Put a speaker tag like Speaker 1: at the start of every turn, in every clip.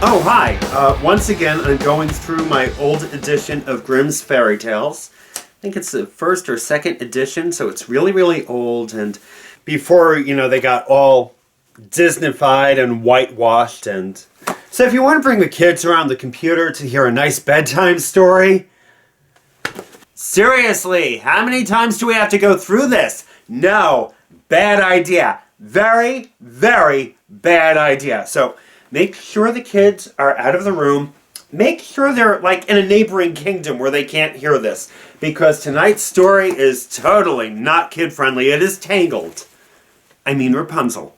Speaker 1: Oh, hi! Once again, I'm going through my old edition of Grimm's Fairy Tales. I think it's the first or second edition, so it's really, really old, and before, they got all Disneyfied and whitewashed, and... So if you want to bring the kids around the computer to hear a nice bedtime story... Seriously, how many times do we have to go through this? No, bad idea. Very, very bad idea. So... make sure the kids are out of the room. Make sure they're like in a neighboring kingdom where they can't hear this. Because tonight's story is totally not kid-friendly. It is Tangled. I mean Rapunzel.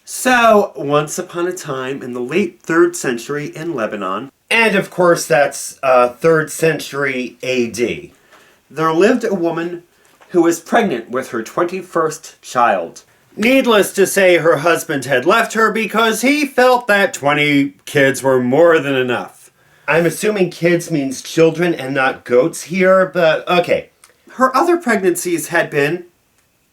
Speaker 1: So, once upon a time in the late 3rd century in Lebanon, and of course that's 3rd century AD, there lived a woman who was pregnant with her 21st child. Needless to say, her husband had left her because he felt that 20 kids were more than enough. I'm assuming kids means children and not goats here, but okay. Her other pregnancies had been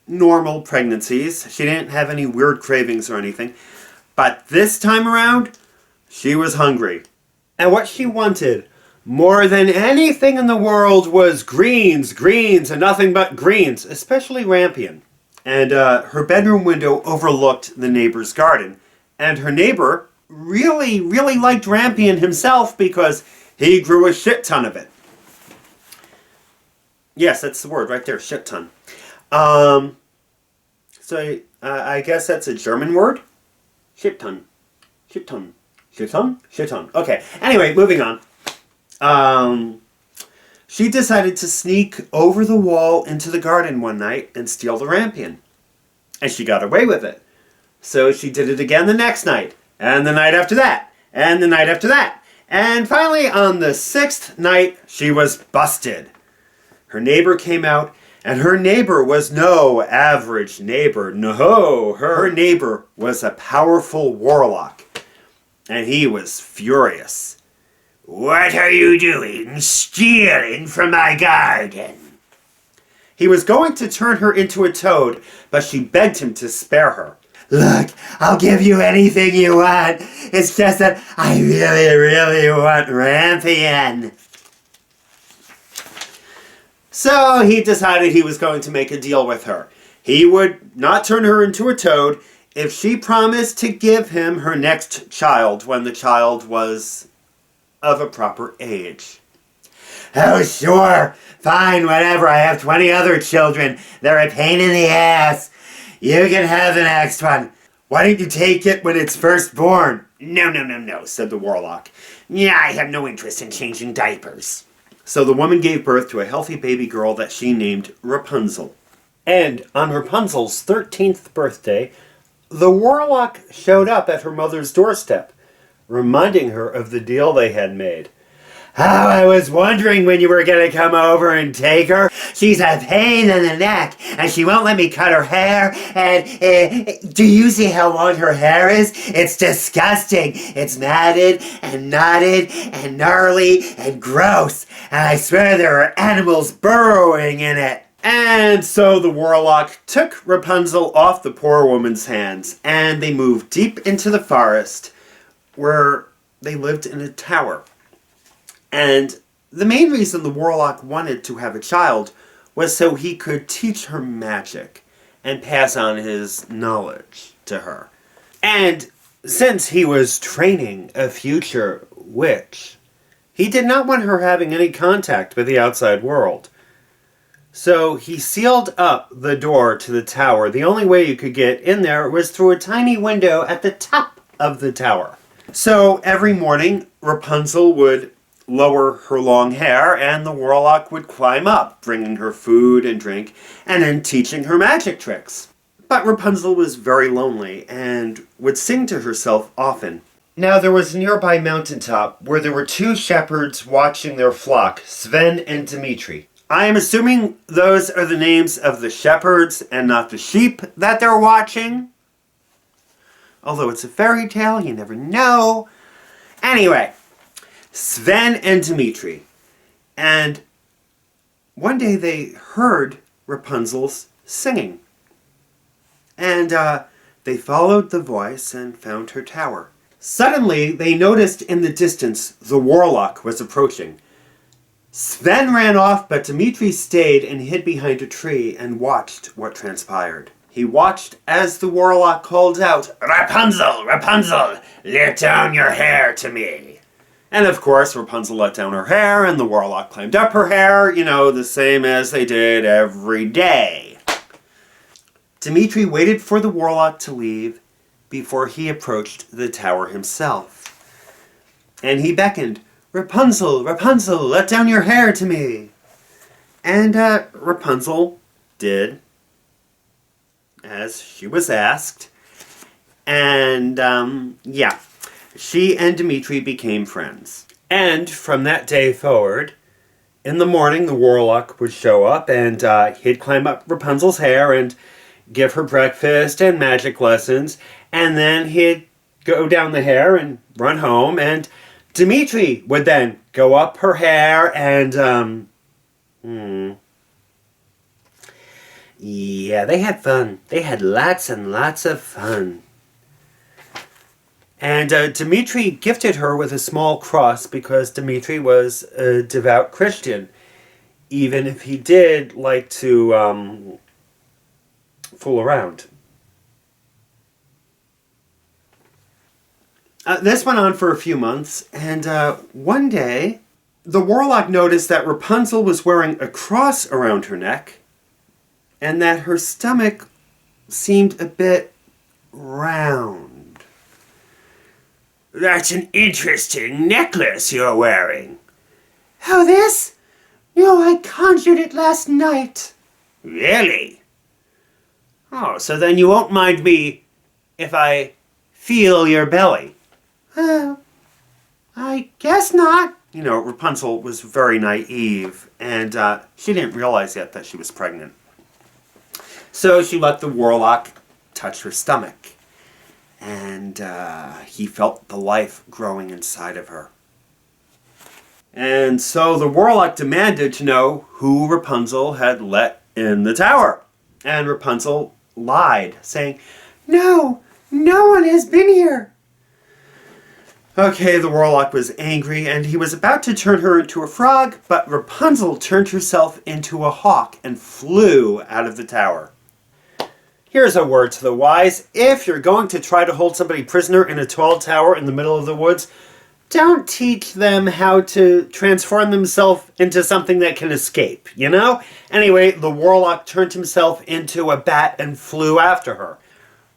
Speaker 1: normal pregnancies. She didn't have any weird cravings or anything. But this time around, she was hungry. And what she wanted, more than anything in the world, was greens, and nothing but greens, especially rampion. And her bedroom window overlooked the neighbor's garden. And her neighbor really, really liked rampion himself because he grew a shit ton of it. Yes, that's the word right there, shit ton. So I guess that's a German word? Shit ton. Shit ton. Shit ton? Shit ton. Okay, anyway, moving on. She decided to sneak over the wall into the garden one night and steal the rampion. And she got away with it. So she did it again the next night, and the night after that, and the night after that. And finally, on the 6th night, she was busted. Her neighbor came out, and her neighbor was no average neighbor. No, her neighbor was a powerful warlock. And he was furious. "What are you doing, stealing from my garden?" He was going to turn her into a toad, but she begged him to spare her. "Look, I'll give you anything you want. It's just that I really, really want rampion." So he decided he was going to make a deal with her. He would not turn her into a toad if she promised to give him her next child when the child was of a proper age. "Oh, sure. Fine, whatever. I have 20 other children. They're a pain in the ass. You can have the next one. Why don't you take it when it's first born?" No, said the warlock. "Yeah, I have no interest in changing diapers." So the woman gave birth to a healthy baby girl that she named Rapunzel. And on Rapunzel's 13th birthday, the warlock showed up at her mother's doorstep, reminding her of the deal they had made. "Oh, I was wondering when you were going to come over and take her. She's a pain in the neck, and she won't let me cut her hair. And do you see how long her hair is? It's disgusting. It's matted and knotted and gnarly and gross. And I swear there are animals burrowing in it." And so the warlock took Rapunzel off the poor woman's hands, and they moved deep into the forest, where they lived in a tower. And the main reason the warlock wanted to have a child was so he could teach her magic and pass on his knowledge to her. And since he was training a future witch, he did not want her having any contact with the outside world. So he sealed up the door to the tower. The only way you could get in there was through a tiny window at the top of the tower. So every morning, Rapunzel would lower her long hair, and the warlock would climb up, bringing her food and drink, and then teaching her magic tricks. But Rapunzel was very lonely, and would sing to herself often. Now there was a nearby mountaintop where there were 2 shepherds watching their flock, Sven and Dmitri. I am assuming those are the names of the shepherds and not the sheep that they're watching. Although it's a fairy tale, you never know. Anyway, Sven and Dmitri. And one day they heard Rapunzel's singing. And they followed the voice and found her tower. Suddenly, they noticed in the distance the warlock was approaching. Sven ran off, but Dmitri stayed and hid behind a tree and watched what transpired. He watched as the warlock called out, "Rapunzel, Rapunzel, let down your hair to me." And of course, Rapunzel let down her hair, and the warlock climbed up her hair, the same as they did every day. Dmitri waited for the warlock to leave before he approached the tower himself. And he beckoned, "Rapunzel, Rapunzel, let down your hair to me." And Rapunzel did as she was asked. And she and Dmitri became friends. And from that day forward, in the morning the warlock would show up and he'd climb up Rapunzel's hair and give her breakfast and magic lessons. And then he'd go down the hair and run home, and Dmitri would then go up her hair and, yeah, they had fun. They had lots and lots of fun. And Dmitri gifted her with a small cross because Dmitri was a devout Christian, even if he did like to fool around. This went on for a few months, and one day, the warlock noticed that Rapunzel was wearing a cross around her neck, and that her stomach seemed a bit round. "That's an interesting necklace you're wearing." "Oh, this? No, I conjured it last night." "Really? Oh, so then you won't mind me if I feel your belly?" I guess not." Rapunzel was very naive, and she didn't realize yet that she was pregnant. So she let the warlock touch her stomach, and he felt the life growing inside of her. And so the warlock demanded to know who Rapunzel had let in the tower. And Rapunzel lied, saying, "No, no one has been here." Okay, the warlock was angry, and he was about to turn her into a frog, but Rapunzel turned herself into a hawk and flew out of the tower. Here's a word to the wise. If you're going to try to hold somebody prisoner in a tall tower in the middle of the woods, don't teach them how to transform themselves into something that can escape, Anyway, the warlock turned himself into a bat and flew after her.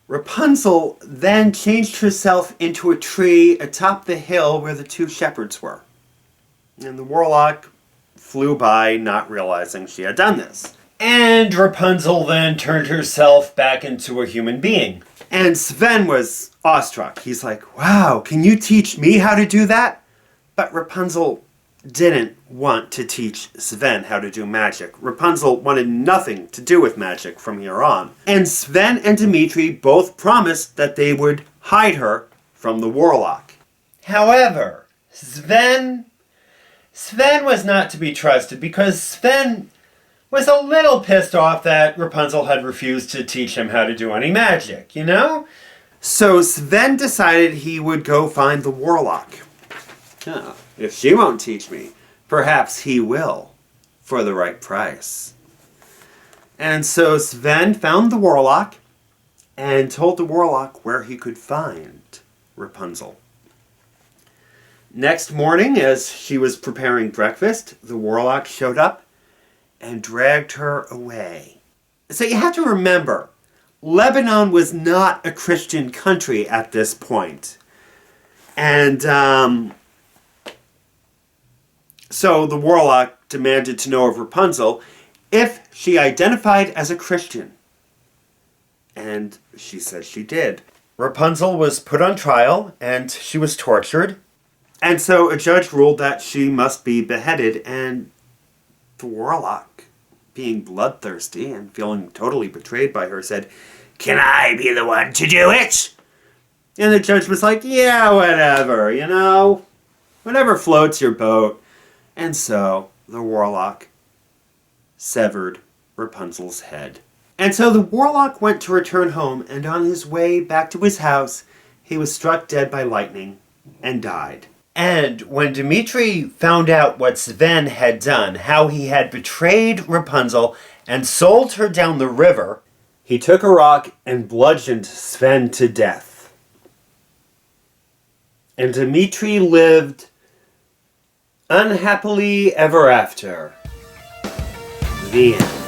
Speaker 1: Rapunzel then changed herself into a tree atop the hill where the two shepherds were. And the warlock flew by, not realizing she had done this. And Rapunzel then turned herself back into a human being. And Sven was awestruck. He's like, "Wow, can you teach me how to do that?" But Rapunzel didn't want to teach Sven how to do magic. Rapunzel wanted nothing to do with magic from here on. And Sven and Dmitri both promised that they would hide her from the warlock. However, Sven was not to be trusted because Sven was a little pissed off that Rapunzel had refused to teach him how to do any magic, So Sven decided he would go find the warlock. If she won't teach me, perhaps he will, for the right price. And so Sven found the warlock and told the warlock where he could find Rapunzel. Next morning, as she was preparing breakfast, the warlock showed up and dragged her away. So you have to remember, Lebanon was not a Christian country at this point. And so the warlock demanded to know of Rapunzel if she identified as a Christian. And she said she did. Rapunzel was put on trial and she was tortured. And so a judge ruled that she must be beheaded, and the warlock, being bloodthirsty and feeling totally betrayed by her, said, "Can I be the one to do it?" And the judge was like, "Yeah, whatever, whatever floats your boat." And so the warlock severed Rapunzel's head. And so the warlock went to return home, and on his way back to his house, he was struck dead by lightning and died. And when Dmitri found out what Sven had done, how he had betrayed Rapunzel and sold her down the river, he took a rock and bludgeoned Sven to death. And Dmitri lived unhappily ever after. The end.